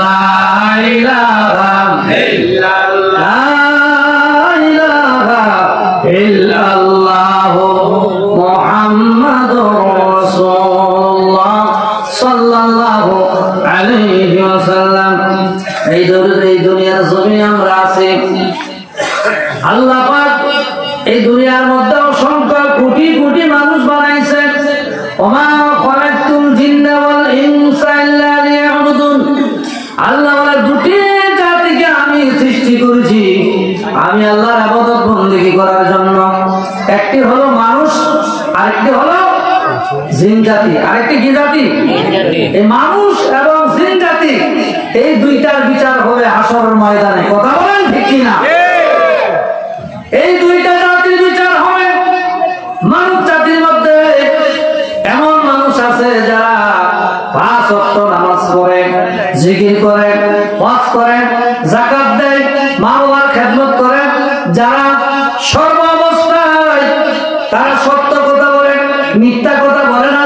লা ইলাহা ইল্লাল্লাহ মুহাম্মাদুর রাসূলুল্লাহ সাল্লাল্লাহু আলাইহি ওয়াসাল্লাম। এই দুনিয়ার জমিনে আমরা আছি, আল্লাহ পাক এই দুনিয়ার মধ্যে অসংখ্য কোটি কোটি মানুষ বানাইছেন। ওমা খালাকতুল জিন্না ওয়াল ইনসা ইল্লা লিয়াবুদুন। আল্লাহ বলে দুটি জাতিকে আমি সৃষ্টি করেছি আমি আল্লাহর ইবাদত বندگی করার জন্য। একটি হলো মানুষ, আরেকটি হলো জিন জাতি। আরেকটি কি জাতি? এই মানুষ এবং জিন জাতি, এই দুইটার বিচার হবে হাশরের ময়দানে। কথা বলেন ঠিক কি না? এই দুইটা জাতির বিচার হবে। মানব জাতির মধ্যে এমন মানুষ আছে যারা 5 ওয়াক্ত নামাজ পড়ে, জিকির করে, ওয়াজ করে, যাকাত দেয়, মা বাবার খেদমত করে, যারা সর্ব অবস্থায় তারা সত্য কথা বলে, মিথ্যা কথা বলে না।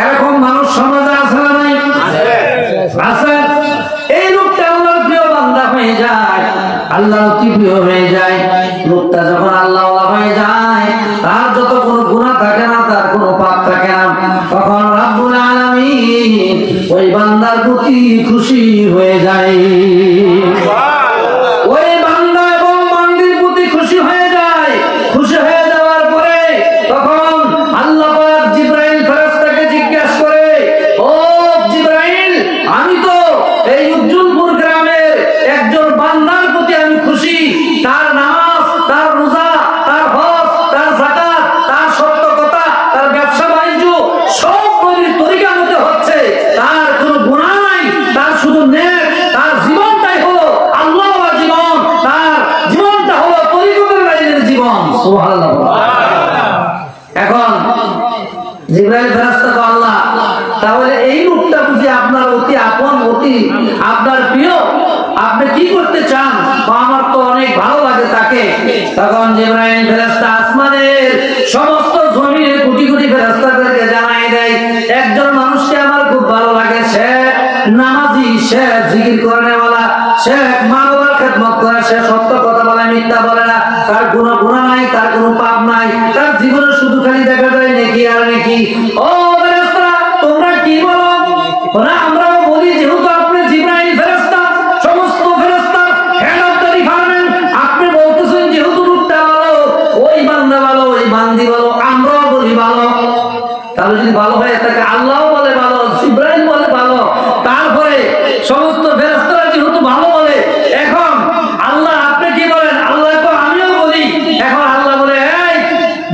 এরকম মানুষ সমাজে আছে না নাই? আছে। এই লোকটা আল্লাহর প্রিয় বান্দা হয়ে যায়, আল্লাহর অতি প্রিয় হয়ে যায়। লোকটা যখন আল্লাহ হয়ে যায়, তার যত কোনো গুনাহ থাকে না, তার কোনো পাপ থাকে না, তখন রব্বুল আলামিন ওই বান্দার প্রতি খুশি হয়ে যায়। ওই বান্দা এবং বান্দির প্রতি খুশি হয়ে যায়। খুশি হয়ে যাওয়ার পরে তখন আল্লাহ পাক জিবরাইল ফেরেশতাকে জিজ্ঞাসা করে, ও জিবরাইল, আমি তো এই উজ্জলপুর গ্রামের একজন বান্দার প্রতি আমি খুশি। তার নামাজ, তার রোজা, তার হজ, তার যাকাত, তার সত্য কথা, তার ব্যবসা বাণিজ্য সব নবীর তরিকা মতে হচ্ছে। তার কোনো গুনাহ নাই, তার শুধু নেক, তার জীবনটাই হলো আল্লাহওয়ালা জীবন, তার জীবনটা হলো তরিকতের লাইনের জীবন। সুবহানাল্লাহ। এখন জিবরাইল ফেরেশতা তো আল্লাহ, তাহলে এই লোকটা বুঝি আপনার অতি আপন, অতি আপনার প্রিয়, আপনি কি করতে চান? আমার তো অনেক ভালো লাগে তাকে। তখন জিবরাইল ফেরেশতা আসমানের সমস্ত জমিনের কোটি কোটি ফেরেশতাদেরকে জানাই দেয়, একজন মানুষকে আমার খুব ভালো লাগে, সে নামাজি, সে জিকির করেনেওয়ালা, সে মা বাবার খেদমত করে, সে সত্য কথা বলে, মিথ্যা বলে না, তার কোনো গুনাহ নাই, তার কোনো পাপ নাই, তার জীবনে শুধু খালি দেখা যায় নেকি আর নেকি। ও ফেরেশতারা, তোমরা কি বলো? না, আমরাও বলি, যেহেতু আপনি জিবরাইল ফেরেশতা, সমস্ত ফেরেশতার হেড অফ দ্য ডিপার্টমেন্ট, আপনি বলতেছেন যেহেতু রূপটা ভালো, ওই বান্দা ভালো, ওই বান্দি ভালো, আমরাও বলি ভালো। তাহলে যদি ভালো হয় তাকে আল্লাহও বলে ভালো, জিবরাইল বলে ভালো, তারপরে সমস্ত ফেরেশতারা যেহেতু ভালো বলে, এখন আল্লাহ আপনি কি বলেন? আল্লাহ তো আমিও বলি। এখন আল্লাহ বলে, এই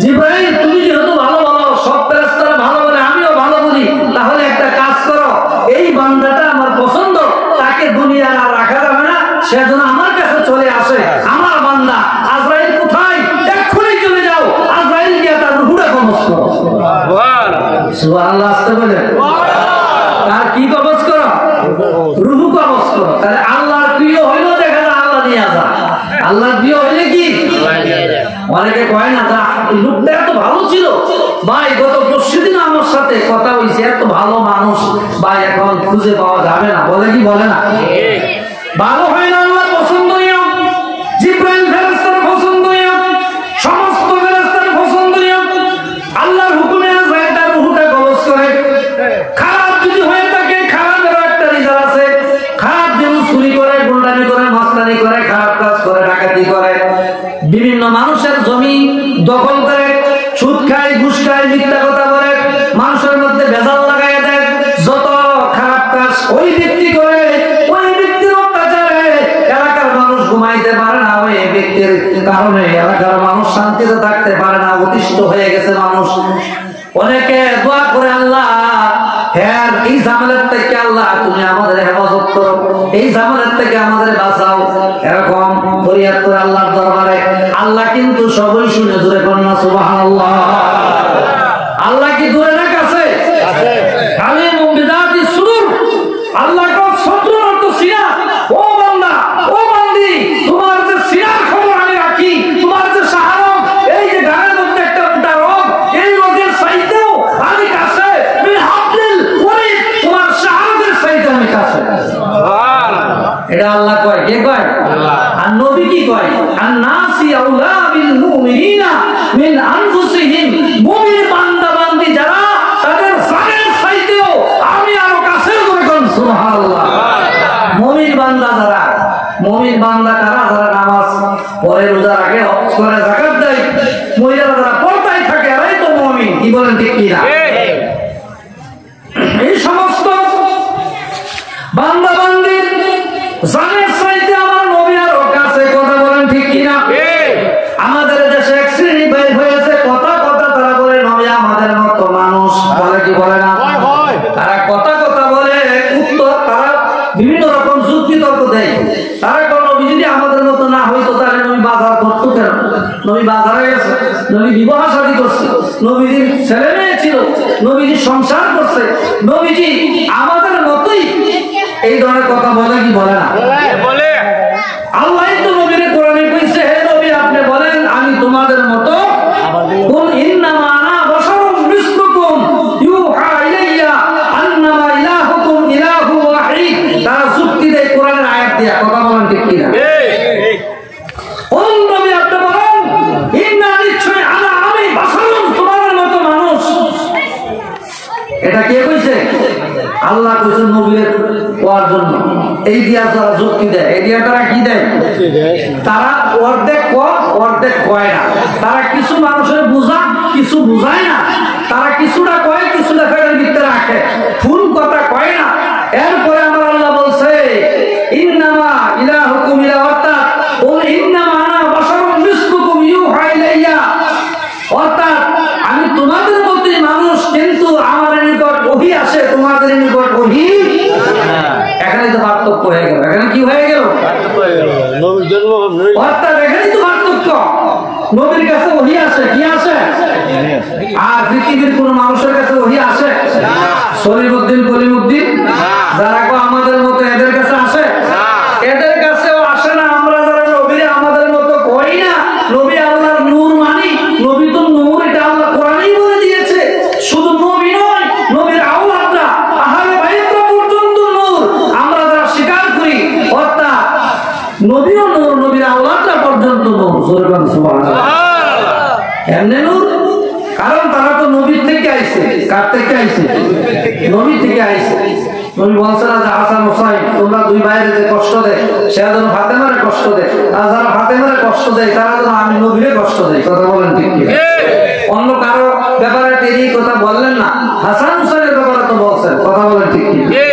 জিবরাইল, তুমি যেহেতু ভালো বলো, সব ফেরেশতারা ভালো বলে, আমিও ভালো বলি, তাহলে একটা কাজ করো, এই বান্দাটা আমার পছন্দ, তাকে দুনিয়ার আর রাখা যাবে না, সেজন্য আমার কাছে চলে আসে। আমার বান্দা আজরাইল কোথায়? এক্ষুনি চলে যাও, আজরাইল গিয়ে তার রূহটা কবজ করো। সুবহানাল্লাহ। আসতে বলে তার কি কবজ করো? রূহ কবজ করো। তাহলে আল্লাহর প্রিয় হইলো, দেখা যায় আল্লাহ নিয়ে আসা। আল্লাহর প্রিয় হইলে কি? অনেকে কয় না, লোকটা এত ভালো ছিল ভাই, গত পরশুদিন আমার সাথে কথা হয়েছে, এত ভালো মানুষ ভাই এখন খুঁজে পাওয়া যাবে না, বলে কি বলে না? ভালো হয় না, আল্লাহ পছন্দনীয়, জিবরাইল ফেরেশতার পছন্দনীয়, সমস্ত ফেরেশতার পছন্দনীয়, আল্লাহর হুকুমে আছে, তার রূহটা কবজ করে। খারাপ যদি হয়ে থাকে, খারাপেরও একটা রিজাল্ট আছে। খারাপ যেমন চুরি করে, গুন্ডামি করে, মাস্তানি করে, খারাপ কাজ করে, ডাকাতি করে, বিভিন্ন মানুষের জমি দখল করে, সুদ খায়, ঘুষ খায়, মিথ্যা কথা বলে, মানুষের মধ্যে ভেজাল লাগাই দেয়, যত খারাপ কাজ ওই ব্যক্তি করে, ওই ব্যক্তির অত্যাচারে এলাকার মানুষ ঘুমাইতে পারে না, ওই ব্যক্তির কারণে এলাকার মানুষ শান্তিতে থাকতে পারে না, অতিষ্ঠ হয়ে গেছে মানুষ। অনেকে দোয়া করে, আল্লাহ হ্যাঁ, এই ঝামেলার থেকে আল্লাহ তুমি আমাদের হেফাজত করো, এই ঝামেলার থেকে আমাদের বাঁচাও, এরকম ফরিয়াদ করে আল্লাহর দরবারে। আল্লাহ কিন্তু সবই শুনে, জোরে কন্যা সুবহানাল্লাহ। আল্লাহ কি দূরে না কাছে? আলিমুম বিযাতিস সুদূর। আল্লাহ কো শত্রুর অর্থ সিনা। ও বান্দা, ও বান্দি, তোমার যে সিনার খবর আমি রাখি, তোমার যে শাহরগ, এই যে গায়ের মধ্যে একটা মোটা রোগ, এই রোগের চাইতেও আমি কাছে, মিন হাবলিল ওয়ারিদ, তোমার শাহরগের চাইতে আমি কাছে। এটা আল্লাহ কয়, কে কয়? আর নবী কি কয়? আন-নাসি আউলা বিল মুমিনিনা মিন আনফুসিহিম। মুমিন বান্দা বান্দি যারা তাদের জানের চাইতেও আমি আরো কাছের করে কোন সুবহানাল্লাহ। মুমিন বান্দা যারা, মুমিন বান্দা কারা? যারা নামাজ পড়ে, রোজা রাখে, হজ করে, যাকাত দেয়, মহিলারা যারা পর্দায় থাকে, এরাই তো মুমিন। কি বলেন, ঠিক কি না? এই সমস্ত বান্দা বান্দির জানের চাইতে আমার নবী আরো কাছে। কথা বলেন, ঠিক কি না? আমাদের দেশে এক শ্রেণী বের হয়েছে, কথা কথা তারা বলে নবী আমাদের মতো মানুষ। বলে কি বলে না? তারা কথা কথা বলে, উত্তর তারা বিভিন্ন রকম যুক্তি তর্ক দেয়। তারা কোন নবী যদি আমাদের মতো না হইতো তাহলে নবী বাজার করতো কেন? নবী বাজারে গেছে, নবী বিবাহ শাদী করছে, নবীজির ছেলে মেয়ে ছিল, নবীজি সংসার করছে, নবীজি আমাদের মতোই। এই ধরনের কথা বলে কি বলে না? বলে। আল্লাহ তো নবীর কোরআনে কইছে, হে নবী আপনি বলেন আমি তোমাদের মতো। কুল ইন্নামা আনা বাশারুম মিসলুকুম ইউহা ইলাইয়া আন্নামা ইলাহুকুম ইলাহু ওয়াহিদ। তারা যুক্তি দেয় কোরআনের আয়াত দিয়া। কথা বলেন, ঠিক কি না? ওই নবী আপনি বলেন ইন্না নিশ্চয় আনা আমি বাশারুম তোমাদের মতো মানুষ। এটা কে কইছে? আল্লাহ কইছে নবীর কোয়ার জন্য। এই দিয়া যারা যুক্তি দেয়, এই দিয়া তারা কি দেয়? তারা অর্ধেক অর্ধেক কয় না। তারা কিছু মানুষের বুঝা, কিছু বুঝায় না। তারা কিছুটা কয়, কিছুটা ফেরের ভিতরে রাখে, ফুল কথা কয় না। এরপরে আমার আল্লাহ বলছে ইন্নামা ইলাহুকুম ইলাহু, অর্থাৎ ওই ইন্নামা আনা বাশারুম মিসলুকুম ইউহা ইলাইয়া, অর্থাৎ আমি তোমাদের মতোই মানুষ, কিন্তু আমার নিকট ওহী আসে, তোমাদের নিকট ওহী। এখানে তো পার্থক্য হয়ে গেল। এখানে কি হয়ে গেল? অর্থাৎ এখানেই তো পার্থক্য। নবীর কাছে ওহী আসে, কি আসে? আর পৃথিবীর কোন মানুষের কাছে ওহী আসে? সলিমুদ্দিন কলিমুদ্দিন যারা আমাদের মতো, এদের কাছে আসে? এদের কাছেও আসে না। আমরা যারা নবীর আমাদের মতো কই না, নবী আল্লাহর নূর মানি। নবী তো নূর, এটা আল্লাহ কোরআনেই বলে দিয়েছে। শুধু নবী নয়, নবীর আওলাদরা, আহলে বাইতরা পর্যন্ত নূর। আমরা যারা স্বীকার করি, অর্থাৎ নবীও নূর, নবীর আওলাদরা পর্যন্ত নূর। সুবহানাল্লাহ। এমনি নূর কারণ তারা তো নবীর থেকে আইছে। কার থেকে আইছে? নবী থেকে আইছে। নবী বলছে না যে হাসান হুসাইন তোমরা দুই ভাইয়ের যে কষ্ট দেয়, সে যেন ফাতেমারে কষ্ট দেয়, আর যারা ফাতেমারে কষ্ট দেয় তারা যেন আমি নবীরে কষ্ট দেয়। কথা বলেন, ঠিক কি? অন্য কারো ব্যাপারে এই কথা বললেন না, হাসান হুসাইনের ব্যাপারে তো বলছেন। কথা বলেন, ঠিক কি?